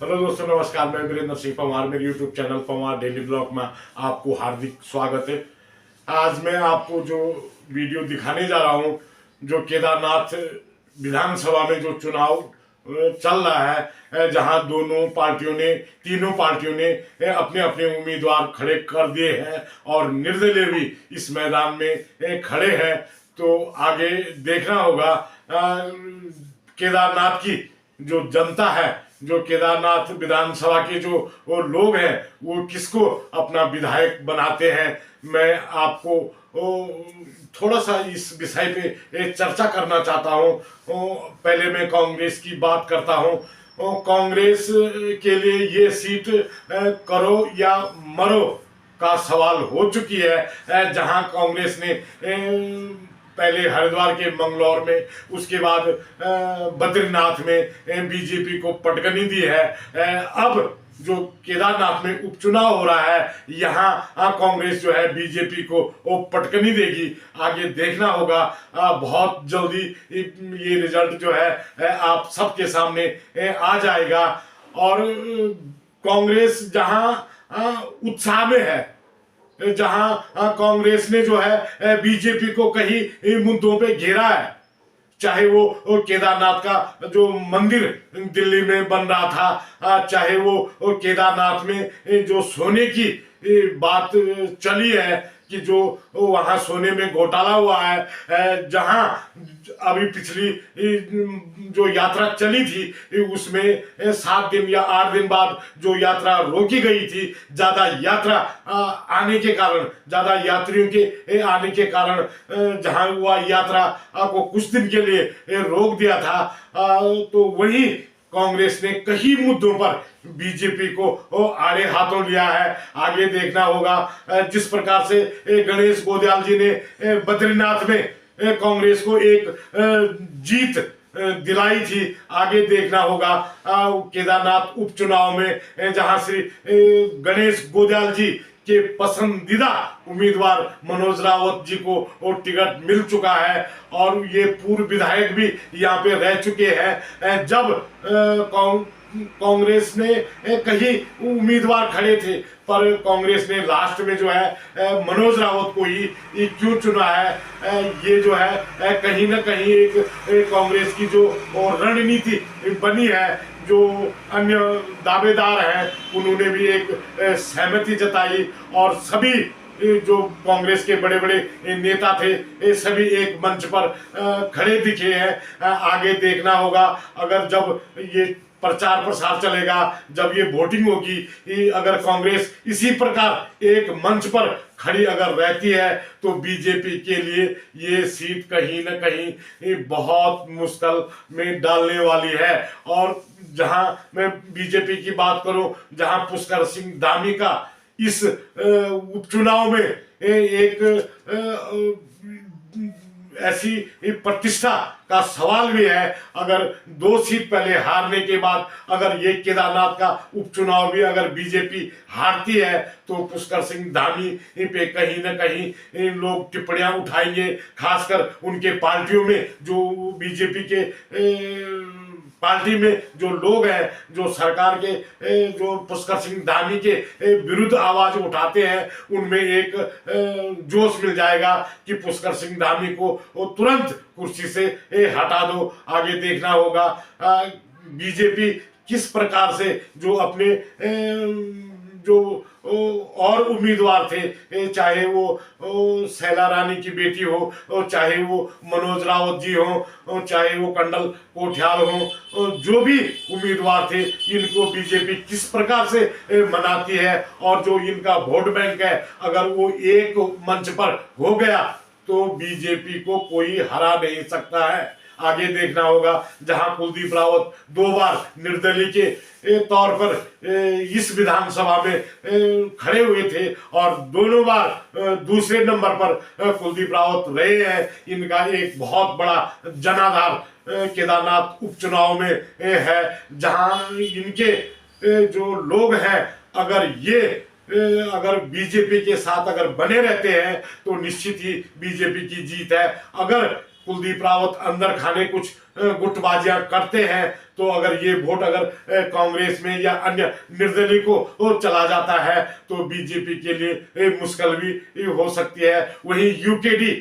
Hello दोस्तों, नमस्कार। मैं वीरेंद्र सिंह पंवार, मेरे YouTube channel Panwar daily blog में आपको हार्दिक स्वागत है। आज मैं आपको जो वीडियो दिखाने जा रहा हूं, जो केदारनाथ विधानसभा में जो चुनाव चल रहा है, जहां तीनों पार्टियों ने अपने अपने उम्मीदवार खड़े कर दिए हैं और निर्दलीय भी इस मैदान में खड़े हैं। तो आगे देखना होगा केदारनाथ की जो जनता है, जो केदारनाथ विधानसभा के जो वो लोग हैं, वो किसको अपना विधायक बनाते हैं। मैं आपको थोड़ा सा इस विषय पे चर्चा करना चाहता हूँ। पहले मैं कांग्रेस की बात करता हूँ। कांग्रेस के लिए ये सीट करो या मरो का सवाल हो चुकी है, जहां कांग्रेस ने पहले हरिद्वार के मंगलौर में, उसके बाद बद्रीनाथ में बीजेपी को पटकनी दी है। अब जो केदारनाथ में उपचुनाव हो रहा है, यहाँ कांग्रेस जो है बीजेपी को वो पटकनी देगी। आगे देखना होगा। बहुत जल्दी ये रिजल्ट जो है आप सबके सामने आ जाएगा। और कांग्रेस जहाँ उत्साह में है, जहां कांग्रेस ने जो है बीजेपी को कई मुद्दों पे घेरा है, चाहे वो केदारनाथ का जो मंदिर दिल्ली में बन रहा था, चाहे वो केदारनाथ में जो सोने की बात चली है कि जो वहां सोने में घोटाला हुआ है, जहां अभी पिछली जो यात्रा चली थी उसमें 7 दिन या 8 दिन बाद जो यात्रा रोकी गई थी, ज्यादा यात्रा आने के कारण, ज्यादा यात्रियों के आने के कारण जहां वह यात्रा को कुछ दिन के लिए रोक दिया था, तो वही कांग्रेस ने कई मुद्दों पर बीजेपी को आड़े हाथों लिया है। आगे देखना होगा। जिस प्रकार से गणेश गोदयाल जी ने बद्रीनाथ में कांग्रेस को एक जीत दिलाई थी, आगे देखना होगा केदारनाथ उपचुनाव में, जहां श्री गणेश गोदयाल जी के पसंदीदा उम्मीदवार मनोज रावत जी को वो टिकट मिल चुका है और ये पूर्व विधायक भी यहाँ पे रह चुके हैं। जब कांग्रेस ने कई उम्मीदवार खड़े थे, पर कांग्रेस ने लास्ट में जो है मनोज रावत को ही क्यों चुना है, ये जो है कहीं ना कहीं एक कांग्रेस की जो रणनीति बनी है। जो अन्य दावेदार हैं उन्होंने भी एक सहमति जताई और सभी जो कांग्रेस के बड़े बड़े नेता थे सभी एक मंच पर खड़े दिखे हैं। आगे देखना होगा। अगर जब ये प्रचार प्रसार चलेगा, जब ये वोटिंग होगी, अगर कांग्रेस इसी प्रकार एक मंच पर खड़ी अगर रहती है, तो बीजेपी के लिए ये सीट कहीं ना कहीं बहुत मुश्किल में डालने वाली है। और जहां मैं बीजेपी की बात करूं, जहां पुष्कर सिंह धामी का इस उपचुनाव में एक ऐसी प्रतिष्ठा का सवाल भी है। अगर 2 सीट पहले हारने के बाद अगर ये केदारनाथ का उपचुनाव भी अगर बीजेपी हारती है, तो पुष्कर सिंह धामी पे कहीं ना कहीं लोग टिप्पणियां उठाएंगे, खासकर उनके पार्टियों में, जो बीजेपी के पार्टी में जो लोग हैं, जो सरकार के जो पुष्कर सिंह धामी के विरुद्ध आवाज उठाते हैं, उनमें एक जोश मिल जाएगा कि पुष्कर सिंह धामी को वो तुरंत कुर्सी से हटा दो। आगे देखना होगा बीजेपी किस प्रकार से जो अपने जो और उम्मीदवार थे, चाहे वो शैला रानी की बेटी हो, चाहे वो मनोज रावत जी हो, चाहे वो कंडल कोठियाल हो, जो भी उम्मीदवार थे, इनको बीजेपी किस प्रकार से मनाती है और जो इनका वोट बैंक है, अगर वो एक मंच पर हो गया तो बीजेपी को कोई हरा नहीं सकता है। आगे देखना होगा। जहां कुलदीप रावत 2 बार निर्दलीय के तौर पर इस विधानसभा में खड़े हुए थे और दोनों बार दूसरे नंबर पर कुलदीप रावत रहे हैं। इनका एक बहुत बड़ा जनाधार केदारनाथ उपचुनाव में है, जहां इनके जो लोग हैं, अगर बीजेपी के साथ अगर बने रहते हैं तो निश्चित ही बीजेपी की जीत है। अगर कुलदीप रावत अंदर खाने कुछ गुटबाजियां करते हैं तो अगर ये वोट अगर कांग्रेस में या अन्य निर्दलीय को चला जाता है तो बीजेपी के लिए मुश्किल भी हो सकती है। वहीं यूकेडी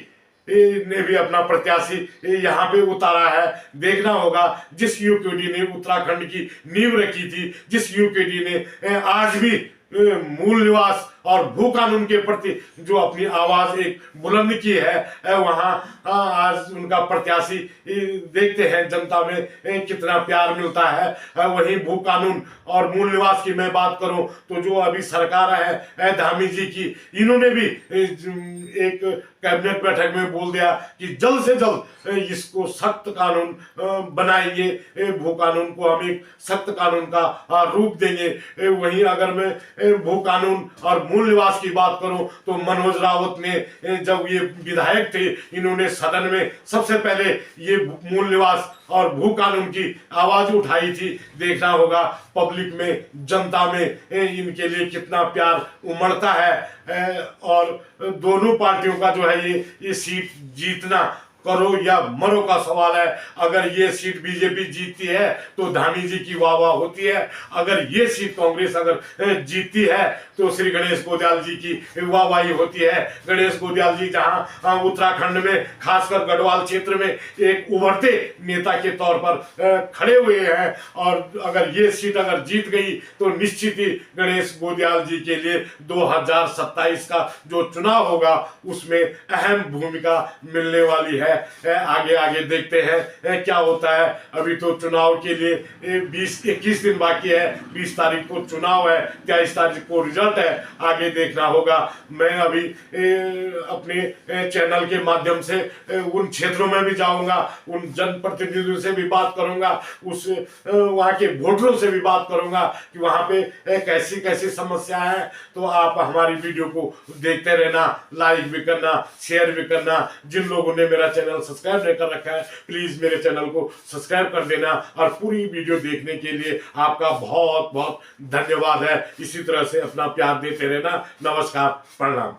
ने भी अपना प्रत्याशी यहाँ पे उतारा है। देखना होगा, जिस यूकेडी ने उत्तराखंड की नींव रखी थी, जिस यूकेडी ने आज भी मूल निवास और भू कानून के प्रति जो अपनी आवाज एक बुलंद की है, वहां आज उनका प्रत्याशी देखते हैं जनता में कितना प्यार मिलता है। वहीं भू कानून और मूल निवास की मैं बात करूं तो जो अभी सरकार है धामी जी की, इन्होंने भी एक कैबिनेट बैठक में बोल दिया कि जल्द से जल्द इसको सख्त कानून बनाएंगे, भू कानून को हम एक सख्त कानून का रूप देंगे। वहीं अगर मैं भू कानून और मूल निवास की बात करूं तो मनोज रावत ने जब ये विधायक थे, इन्होंने सदन में सबसे पहले ये मूल निवास और भू कानून की आवाज उठाई थी। देखना होगा पब्लिक में, जनता में इनके लिए कितना प्यार उमड़ता है। और दोनों पार्टियों का जो है ये सीट जीतना करो या मरो का सवाल है। अगर ये सीट बीजेपी जीतती है तो धामी जी की वाह वाह होती है, अगर ये सीट कांग्रेस अगर जीतती है तो श्री गणेश गोदयाल जी की वाहवाही होती है। गणेश गोदयाल जी जहां उत्तराखंड में खासकर गढ़वाल क्षेत्र में एक उभरते नेता के तौर पर खड़े हुए हैं, और अगर ये सीट अगर जीत गई तो निश्चित ही गणेश गोदयाल जी के लिए 2027 का जो चुनाव होगा उसमें अहम भूमिका मिलने वाली है। आगे आगे देखते हैं क्या होता है। अभी तो चुनाव के लिए 20-21 दिन बाकी है। 20 तारीख को चुनाव है, 23 तारीख को रिजल्ट है। आगे देखना होगा। मैं अभी अपने चैनल के माध्यम से उन क्षेत्रों में भी जाऊंगा, उन जनप्रतिनिधियों से भी बात करूंगा, उस वहां के वोटरों से भी बात करूंगा कि वहां पे कैसी कैसी समस्या है। तो आप हमारी वीडियो को देखते रहना, लाइक भी करना, शेयर भी करना। जिन लोगों ने मेरा चैनल सब्सक्राइब नहीं कर रखा है प्लीज मेरे चैनल को सब्सक्राइब कर देना, और पूरी वीडियो देखने के लिए आपका बहुत बहुत धन्यवाद है। इसी तरह से अपना प्यार देते रहना। नमस्कार, प्रणाम।